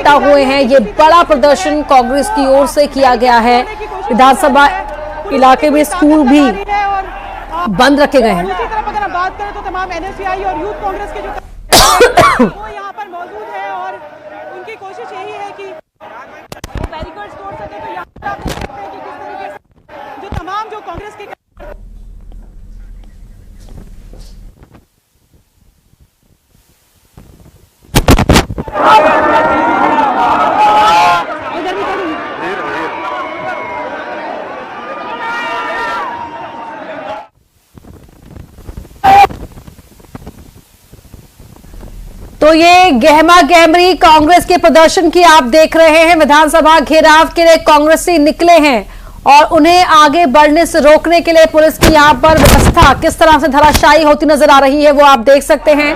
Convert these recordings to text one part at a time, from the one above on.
इकट्ठा हुए हैं। ये बड़ा प्रदर्शन कांग्रेस की ओर से किया गया है। विधानसभा इलाके में स्कूल भी बंद रखे गए हैं। दूसरी तरफ अगर हम बात करें तो तमाम एनएसयूआई और यूथ कांग्रेस के जो वो यहाँ पर मौजूद है और उनकी कोशिश यही है कि वो बैरिकेड्स तोड़ सके। तो यहाँ पर आप देख सकते हैं कि किस तरीके से जो तमाम जो कांग्रेस के तो ये गहमा गहमरी कांग्रेस के प्रदर्शन की आप देख रहे हैं। विधानसभा घेराव के लिए कांग्रेसी निकले हैं और उन्हें आगे बढ़ने से रोकने के लिए पुलिस की यहां पर व्यवस्था किस तरह से धराशायी होती नजर आ रही है वो आप देख सकते हैं।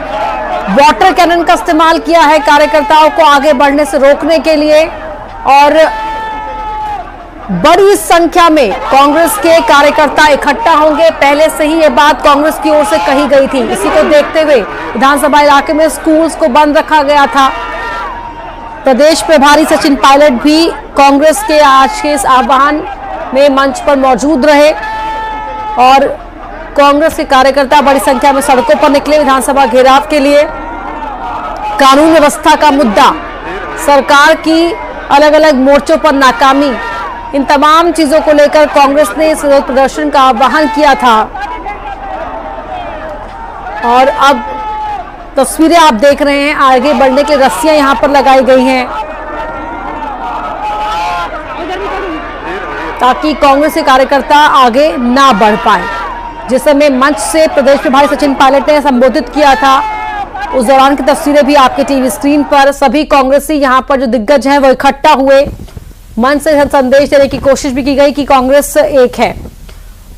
वाटर कैनन का इस्तेमाल किया है कार्यकर्ताओं को आगे बढ़ने से रोकने के लिए और बड़ी संख्या में कांग्रेस के कार्यकर्ता इकट्ठा होंगे। पहले से ही ये बात कांग्रेस की ओर से कही गई थी। इसी को देखते हुए विधानसभा इलाके में स्कूल्स को बंद रखा गया था। प्रदेश प्रभारी सचिन पायलट भी कांग्रेस के आज के इस आह्वान में मंच पर मौजूद रहे और कांग्रेस के कार्यकर्ता बड़ी संख्या में सड़कों पर निकले विधानसभा घेराव के लिए। कानून व्यवस्था का मुद्दा, सरकार की अलग अलग मोर्चों पर नाकामी, इन तमाम चीजों को लेकर कांग्रेस ने इस विरोध प्रदर्शन का आह्वान किया था। और अब तस्वीरें आप देख रहे हैं, आगे बढ़ने के लिए रस्सियां यहां पर लगाई गई हैं ताकि कांग्रेस के कार्यकर्ता आगे ना बढ़ पाए। जिस समय मंच से प्रदेश प्रभारी सचिन पायलट ने संबोधित किया था उस दौरान की तस्वीरें भी आपके टीवी स्क्रीन पर। सभी कांग्रेसी यहां पर जो दिग्गज हैं वो इकट्ठा हुए। मंच से संदेश देने की कोशिश भी की गई कि कांग्रेस एक है।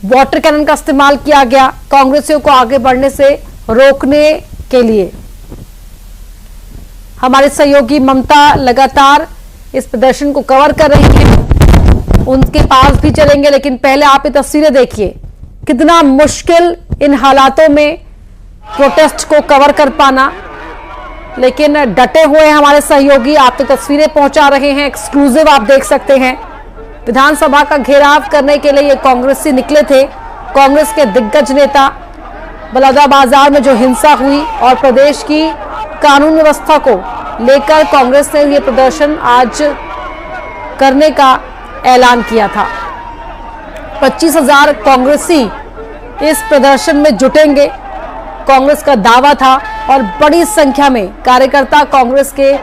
वाटर कैनन का इस्तेमाल किया गया कांग्रेसियों को आगे बढ़ने से रोकने के लिए। हमारे सहयोगी ममता लगातार इस प्रदर्शन को कवर कर रही है, उनके पास भी चलेंगे। लेकिन पहले आप ये तस्वीरें देखिए, कितना मुश्किल इन हालातों में प्रोटेस्ट को कवर कर पाना। लेकिन डटे हुए हैं हमारे सहयोगी, आप तो तस्वीरें पहुंचा रहे हैं, एक्सक्लूसिव आप देख सकते हैं। विधानसभा का घेराव करने के लिए ये कांग्रेसी निकले थे। कांग्रेस के दिग्गज नेता, बलौदाबाजार में जो हिंसा हुई और प्रदेश की कानून व्यवस्था को लेकर कांग्रेस ने ये प्रदर्शन आज करने का ऐलान किया था। 25,000 कांग्रेसी इस प्रदर्शन में जुटेंगे, कांग्रेस का दावा था और बड़ी संख्या में कार्यकर्ता कांग्रेस के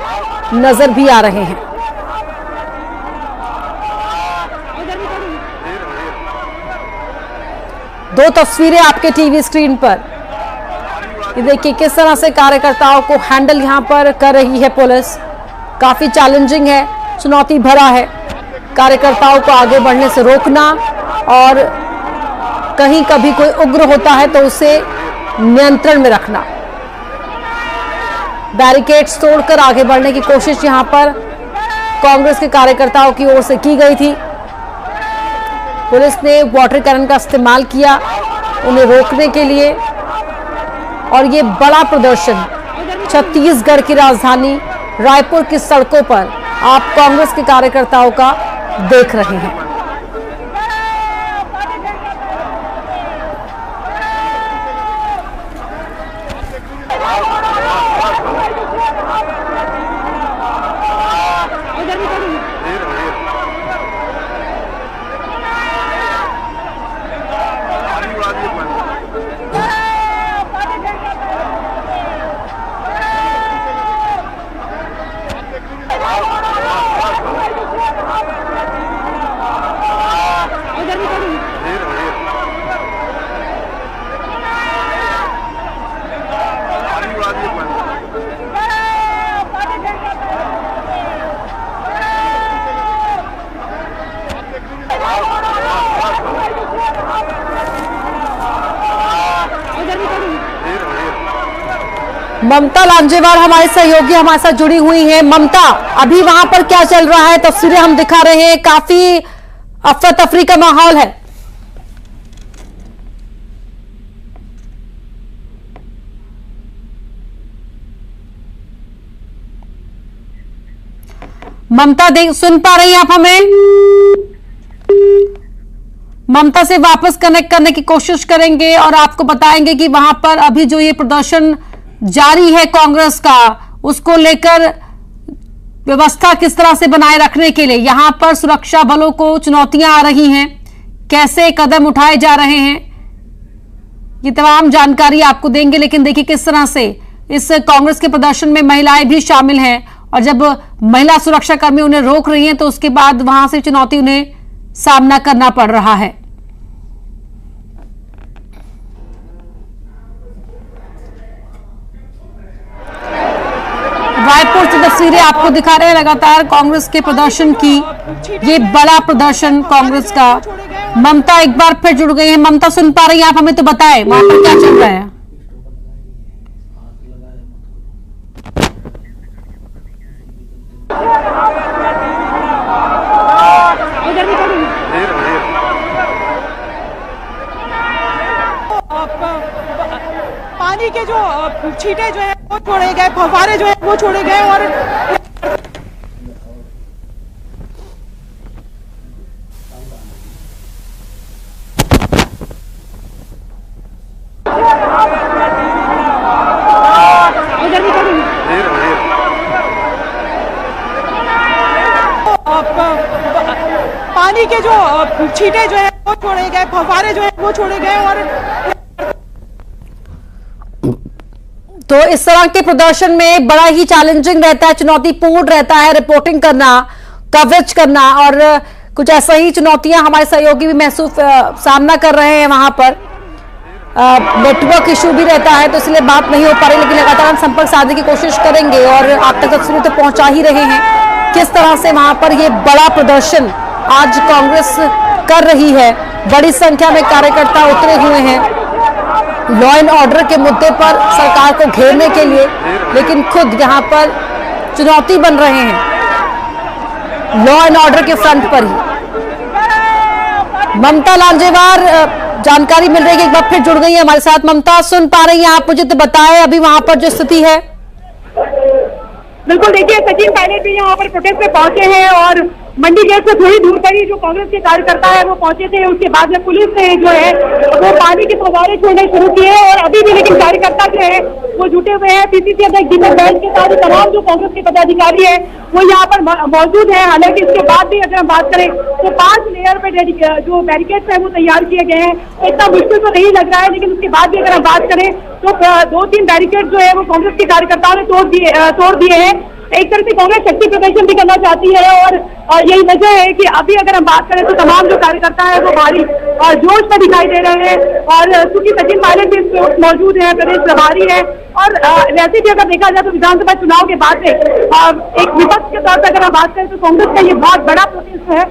नजर भी आ रहे हैं। दो तस्वीरें आपके टीवी स्क्रीन पर, ये देखिए किस तरह से कार्यकर्ताओं को हैंडल यहां पर कर रही है पुलिस। काफी चैलेंजिंग है, चुनौती भरा है कार्यकर्ताओं को आगे बढ़ने से रोकना और कहीं कभी कोई उग्र होता है तो उसे नियंत्रण में रखना। बैरिकेड्स तोड़कर आगे बढ़ने की कोशिश यहां पर कांग्रेस के कार्यकर्ताओं की ओर से की गई थी। पुलिस ने वाटर कैनन का इस्तेमाल किया उन्हें रोकने के लिए और ये बड़ा प्रदर्शन छत्तीसगढ़ की राजधानी रायपुर की सड़कों पर आप कांग्रेस के कार्यकर्ताओं का देख रहे हैं। ममता लांजेवार हमारे सहयोगी हमारे साथ जुड़ी हुई हैं। ममता, अभी वहां पर क्या चल रहा है? तस्वीरें हम दिखा रहे हैं, काफी अफरा तफरी का माहौल है। ममता देख सुन पा रही हैं आप हमें? ममता से वापस कनेक्ट करने की कोशिश करेंगे और आपको बताएंगे कि वहां पर अभी जो ये प्रदर्शन जारी है कांग्रेस का, उसको लेकर व्यवस्था किस तरह से बनाए रखने के लिए यहां पर सुरक्षा बलों को चुनौतियां आ रही हैं, कैसे कदम उठाए जा रहे हैं, ये तमाम जानकारी आपको देंगे। लेकिन देखिए किस तरह से इस कांग्रेस के प्रदर्शन में महिलाएं भी शामिल हैं और जब महिला सुरक्षा कर्मी उन्हें रोक रही हैं तो उसके बाद वहां से चुनौती उन्हें सामना करना पड़ रहा है। रायपुर से तस्वीरें आपको दिखा रहे हैं लगातार कांग्रेस के प्रदर्शन की, ये बड़ा प्रदर्शन कांग्रेस का। ममता एक बार फिर जुड़ गई है। ममता सुन पा रही हैं आप हमें? तो बताएं वहां पर क्या चल रहा है। पानी के जो छींटे जो है वो छोड़े गए, फव्वारे जो है वो छोड़े गए और पानी के जो छींटे जो है वो छोड़े गए, फव्वारे जो है वो छोड़े गए और तो इस तरह के प्रदर्शन में बड़ा ही चैलेंजिंग रहता है, चुनौतीपूर्ण रहता है रिपोर्टिंग करना, कवरेज करना और कुछ ऐसा ही चुनौतियां हमारे सहयोगी भी महसूस सामना कर रहे हैं। वहां पर नेटवर्क इशू भी रहता है तो इसलिए बात नहीं हो पा रही, लेकिन लगातार हम संपर्क साधने की कोशिश करेंगे और आप तक तस्वीरें तो पहुंचा ही रहे हैं किस तरह से वहां पर ये बड़ा प्रदर्शन आज कांग्रेस कर रही है। बड़ी संख्या में कार्यकर्ता उतरे हुए हैं लॉ एंड ऑर्डर के मुद्दे पर सरकार को घेरने के लिए, लेकिन खुद यहां पर चुनौती बन रहे हैं लॉ एंड ऑर्डर के फ्रंट पर ही। ममता लांजेवार जानकारी मिल रही है कि एक बार फिर जुड़ गई है हमारे साथ। ममता सुन पा रही हैं आप? मुझे तो बताएं अभी वहां पर जो स्थिति है। बिल्कुल, देखिए सचिन पायलट भी यहाँ पर प्रोटेस्ट में पहुंचे हैं और मंडी गेट से थोड़ी दूर पर ही जो कांग्रेस के कार्यकर्ता है वो पहुंचे थे। उसके बाद में पुलिस ने जो है वो पानी के फव्वारे छोड़ने शुरू किए और अभी भी लेकिन कार्यकर्ता जो है वो जुटे हुए हैं। पीसीसी अध्यक्ष दीपक बैज के साथ तमाम जो कांग्रेस के पदाधिकारी है वो यहाँ पर मौजूद है। हालांकि इसके बाद भी अगर हम बात करें तो 5 लेयर पे जो बैरिकेड्स है वो तैयार किए गए हैं। इतना मुश्किल तो नहीं लग रहा है, लेकिन उसके बाद भी अगर हम बात करें तो 2-3 बैरिकेड जो है वो कांग्रेस के कार्यकर्ताओं ने तोड़ दिए हैं। एक तरह से कांग्रेस शक्ति प्रदर्शन भी करना चाहती है और यही वजह है कि अभी अगर हम बात करें तो तमाम जो कार्यकर्ता है वो भारी और जोश में दिखाई दे रहे हैं। और चूंकि सचिन पायलट भी मौजूद है, प्रदेश प्रभारी है और वैसे भी अगर देखा जाए तो विधानसभा चुनाव के बाद से एक विपक्ष के तौर पर अगर हम बात करें तो कांग्रेस का ये बहुत बड़ा प्रोटेस्ट है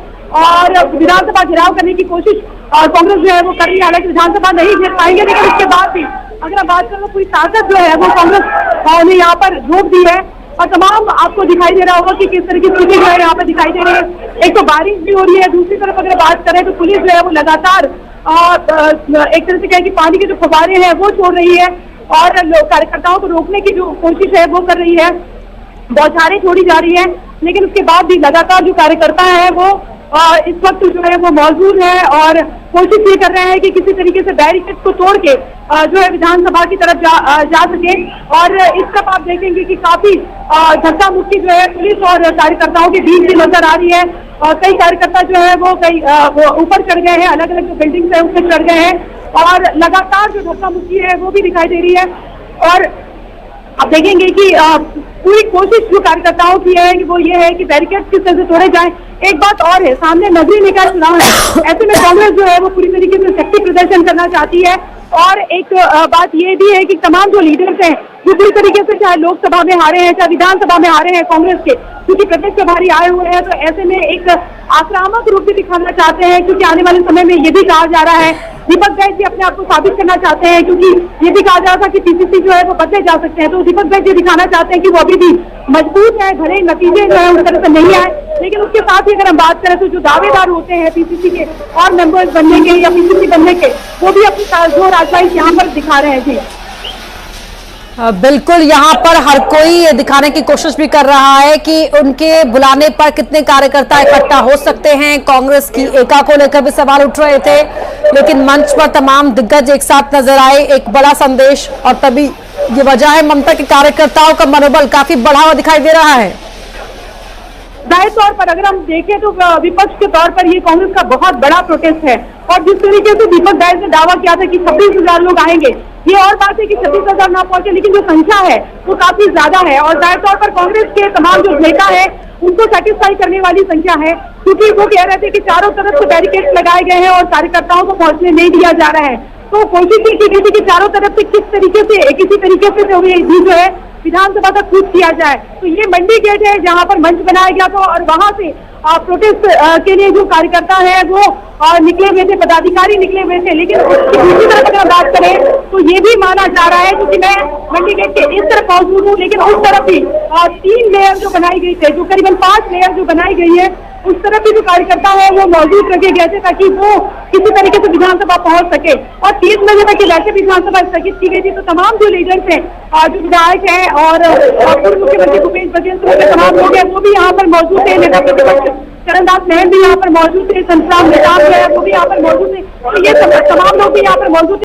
और विधानसभा घेराव करने की कोशिश कांग्रेस जो है वो कर रही है। हालांकि विधानसभा नहीं घेर पाएंगे, लेकिन इसके बाद भी अगर हम बात करें तो पूरी ताकत जो है वो कांग्रेस ने यहाँ पर झोंक दी है और तमाम आपको दिखाई दे रहा होगा कि किस तरह की स्थिति जो है यहाँ पर दिखाई दे रही है। एक तो बारिश भी हो रही है, दूसरी तरफ अगर बात करें तो पुलिस जो है वो लगातार एक तरह से कहें कि पानी के जो फव्वारे हैं वो छोड़ रही है और कार्यकर्ताओं को रोकने की जो कोशिश है वो कर रही है। बौछारें छोड़ी जा रही है, लेकिन उसके बाद भी लगातार जो कार्यकर्ता है वो इस वक्त जो है वो मौजूद है और कोशिश ये कर रहे हैं कि किसी तरीके से बैरिकेड को तोड़ के जो है विधानसभा की तरफ जा सके। और इस तरफ आप देखेंगे कि काफी धक्का मुक्की जो है पुलिस और कार्यकर्ताओं के बीच भी नजर आ रही है और कई कार्यकर्ता जो है वो ऊपर चढ़ गए हैं, अलग अलग जो बिल्डिंग्स है उस पर चढ़ गए हैं और लगातार जो धक्का मुक्की है वो भी दिखाई दे रही है। और आप देखेंगे कि पूरी कोशिश जो कार्यकर्ताओं की है कि वो ये है कि बैरिकेड्स किस तरह से तोड़े जाएं। एक बात और है, सामने नगरीय निकाय चुनाव है, ऐसे में कांग्रेस जो है वो पूरी तरीके से शक्ति प्रदर्शन करना चाहती है। और एक बात ये भी है कि तमाम जो लीडर्स हैं वो पूरी तरीके से चाहे लोकसभा में हारे हैं चाहे विधानसभा में हारे हैं कांग्रेस के, क्योंकि प्रदेश प्रभारी आए हुए हैं, तो ऐसे में एक आक्रामक रूप भी दिखाना चाहते हैं। क्योंकि आने वाले समय में ये भी कहा जा रहा है, दीपक बैज जी अपने आप को साबित करना चाहते हैं, क्योंकि ये भी कहा जा रहा था कि पीसीसी जो है वो बदले जा सकते हैं, तो दीपक बैज जी दिखाना चाहते हैं कि वो अभी भी मजबूत है, भले नतीजे जो है उस तरह से नहीं आए। लेकिन उसके साथ ही अगर हम बात करें तो जो दावेदार होते हैं पीसीसी के और मेंबर्स बनने के या पीसीसी बनने के, वो भी अपनी जोर आजमाइश यहाँ पर दिखा रहे हैं। जी बिल्कुल, यहाँ पर हर कोई ये दिखाने की कोशिश भी कर रहा है कि उनके बुलाने पर कितने कार्यकर्ता इकट्ठा हो सकते हैं। कांग्रेस की एका को लेकर भी सवाल उठ रहे थे, लेकिन मंच पर तमाम दिग्गज एक साथ नजर आए, एक बड़ा संदेश। और तभी ये वजह है, ममता के कार्यकर्ताओं का मनोबल काफी बढ़ा हुआ दिखाई दे रहा है। जाहिर तौर पर अगर हम देखें तो विपक्ष के तौर पर ये कांग्रेस का बहुत बड़ा प्रोटेस्ट है। और जिस तरीके से दीपक गायक ने दावा किया था कि 26,000 लोग आएंगे, ये और बात है कि 26,000 ना पहुंचे, लेकिन जो संख्या है वो काफी ज्यादा है। और जाहिर तौर पर कांग्रेस के तमाम जो नेता है उनको सेटिस्फाई करने वाली संख्या है, क्योंकि वो कह रहे थे कि चारों तरफ से बैरिकेड लगाए गए हैं और कार्यकर्ताओं को पहुंचने नहीं दिया जा रहा है। तो कोशिश की गई थी कि चारों तरफ से किस तरीके से किसी तरीके से जो है विधानसभा तक कूच किया जाए। तो ये मंडी गेट है जहां पर मंच बनाया गया था, और वहां से प्रोटेस्ट के लिए जो कार्यकर्ता है वो निकले हुए थे, पदाधिकारी निकले हुए थे। लेकिन उसकी दूसरी तरफ अगर बात करें तो ये भी माना जा रहा है, क्योंकि मैं मंडी गेट के इस तरफ मौजूद हूँ, लेकिन उस तरफ भी 3 लेयर जो बनाई गई थे, जो करीबन 5 लेयर जो बनाई गई है, उस तरफ भी जो कार्यकर्ता है वो मौजूद रखे गए थे ताकि वो किसी तरीके से विधानसभा पहुंच सके। और 30 बजे तक वैसे विधानसभा स्थगित की गई थी। तो तमाम जो लीडर्स हैं, जो विधायक हैं और पूर्व मुख्यमंत्री भूपेश बघेल समेत तमाम लोग हैं, वो भी यहाँ पर मौजूद थे। नेता प्रतिपक्ष चरणदास महल भी यहाँ पर मौजूद थे, संतराम नेताम जो है वो भी यहाँ पर मौजूद थे। तो ये तमाम लोग भी यहाँ पर मौजूद थे।